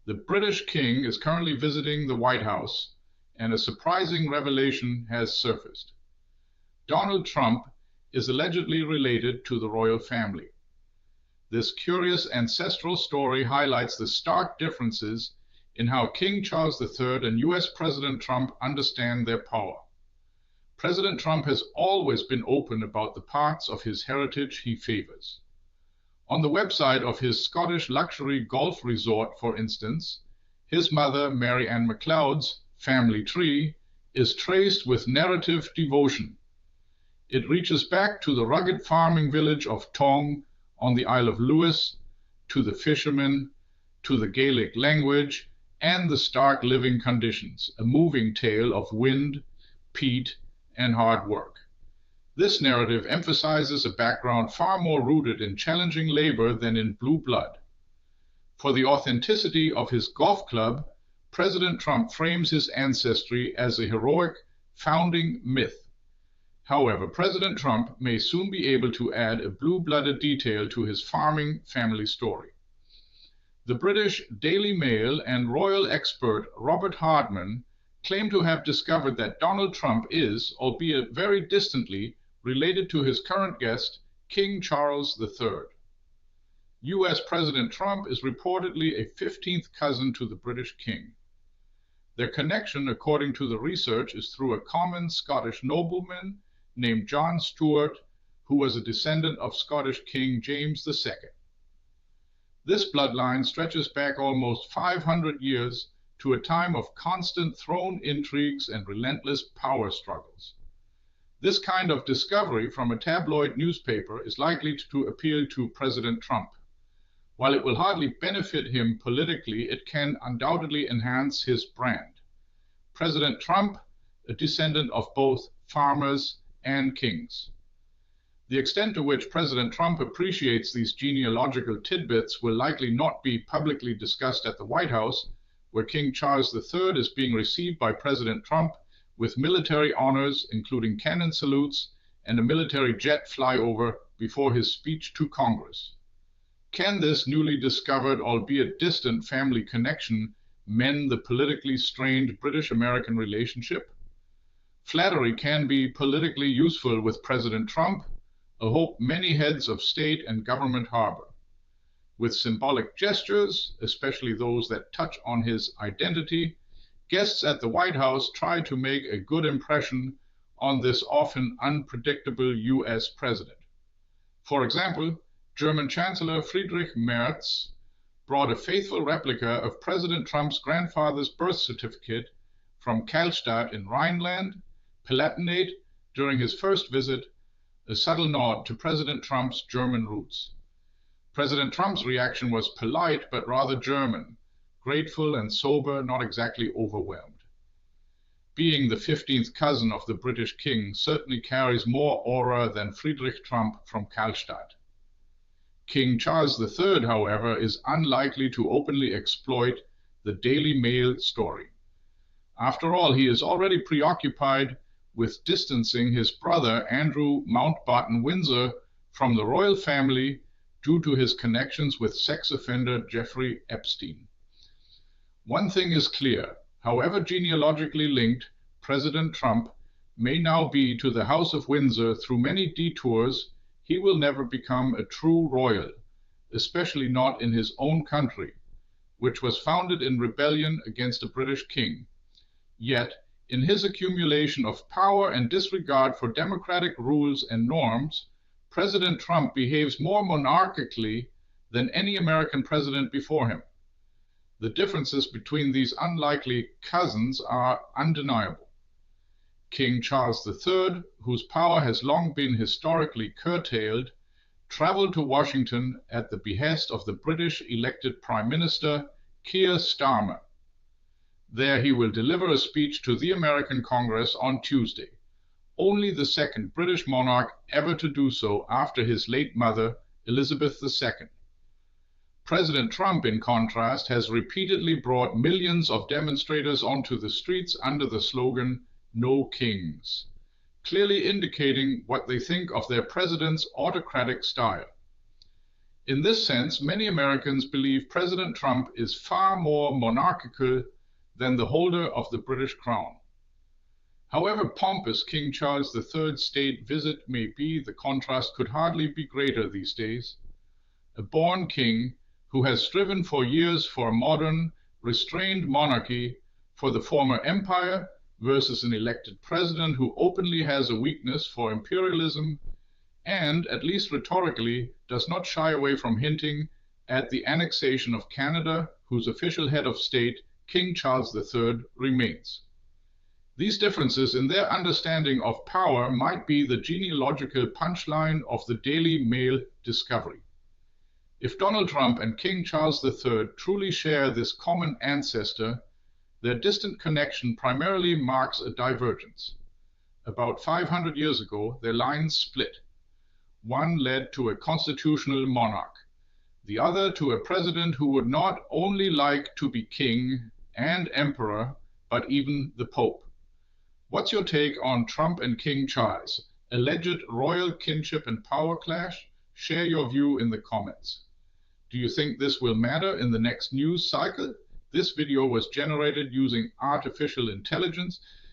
The British king is currently visiting the White House, and a surprising revelation has surfaced. Donald Trump is allegedly related to the royal family. This curious ancestral story highlights the stark differences in how King Charles III and US President Trump understand their power. President Trump has always been open about the parts of his heritage he favors. On the website of his Scottish luxury golf resort, for instance, his mother, Mary Ann MacLeod's family tree is traced with narrative devotion. It reaches back to the rugged farming village of Tong on the Isle of Lewis, to the fishermen, to the Gaelic language, and the stark living conditions, a moving tale of wind, peat, and hard work. This narrative emphasizes a background far more rooted in challenging labor than in blue blood. For the authenticity of his golf club, President Trump frames his ancestry as a heroic founding myth. However, President Trump may soon be able to add a blue-blooded detail to his farming family story. The British Daily Mail and royal expert Robert Hardman claim to have discovered that Donald Trump is, albeit very distantly, related to his current guest, King Charles III. US President Trump is reportedly a 15th cousin to the British king. Their connection, according to the research, is through a common Scottish nobleman named John Stuart, who was a descendant of Scottish King James II. This bloodline stretches back almost 500 years to a time of constant throne intrigues and relentless power struggles. This kind of discovery from a tabloid newspaper is likely to appeal to President Trump. While it will hardly benefit him politically, it can undoubtedly enhance his brand. President Trump, a descendant of both farmers and kings. The extent to which President Trump appreciates these genealogical tidbits will likely not be publicly discussed at the White House, where King Charles III is being received by President Trump with military honors, including cannon salutes and a military jet flyover before his speech to Congress. Can this newly discovered, albeit distant, family connection mend the politically strained British-American relationship? Flattery can be politically useful with President Trump, a hope many heads of state and government harbor. With symbolic gestures, especially those that touch on his identity, guests at the White House try to make a good impression on this often unpredictable US president. For example, German Chancellor Friedrich Merz brought a faithful replica of President Trump's grandfather's birth certificate from Karlstadt in Rhineland-Palatinate during his first visit, a subtle nod to President Trump's German roots. President Trump's reaction was polite but rather German, grateful and sober, not exactly overwhelmed. Being the 15th cousin of the British king certainly carries more aura than Friedrich Trump from Karlstadt. King Charles III, however, is unlikely to openly exploit the Daily Mail story. After all, he is already preoccupied with distancing his brother Andrew Mountbatten Windsor from the royal family due to his connections with sex offender Jeffrey Epstein. One thing is clear: however genealogically linked President Trump may now be to the House of Windsor through many detours, he will never become a true royal, especially not in his own country, which was founded in rebellion against a British king. Yet, in his accumulation of power and disregard for democratic rules and norms, President Trump behaves more monarchically than any American president before him. The differences between these unlikely cousins are undeniable. King Charles III, whose power has long been historically curtailed, traveled to Washington at the behest of the British elected Prime Minister Keir Starmer. There he will deliver a speech to the American Congress on Tuesday, only the second British monarch ever to do so after his late mother, Elizabeth II. President Trump, in contrast, has repeatedly brought millions of demonstrators onto the streets under the slogan, "No Kings," clearly indicating what they think of their president's autocratic style. In this sense, many Americans believe President Trump is far more monarchical than the holder of the British crown. However pompous King Charles III's state visit may be, the contrast could hardly be greater these days. A born king who has striven for years for a modern, restrained monarchy for the former empire versus an elected president who openly has a weakness for imperialism and, at least rhetorically, does not shy away from hinting at the annexation of Canada, whose official head of state, King Charles III, remains. These differences in their understanding of power might be the genealogical punchline of the Daily Mail discovery. If Donald Trump and King Charles III truly share this common ancestor, their distant connection primarily marks a divergence. About 500 years ago, their lines split. One led to a constitutional monarch, the other to a president who would not only like to be king and emperor, but even the Pope. What's your take on Trump and King Charles? Alleged royal kinship and power clash? Share your view in the comments. Do you think this will matter in the next news cycle? This video was generated using artificial intelligence.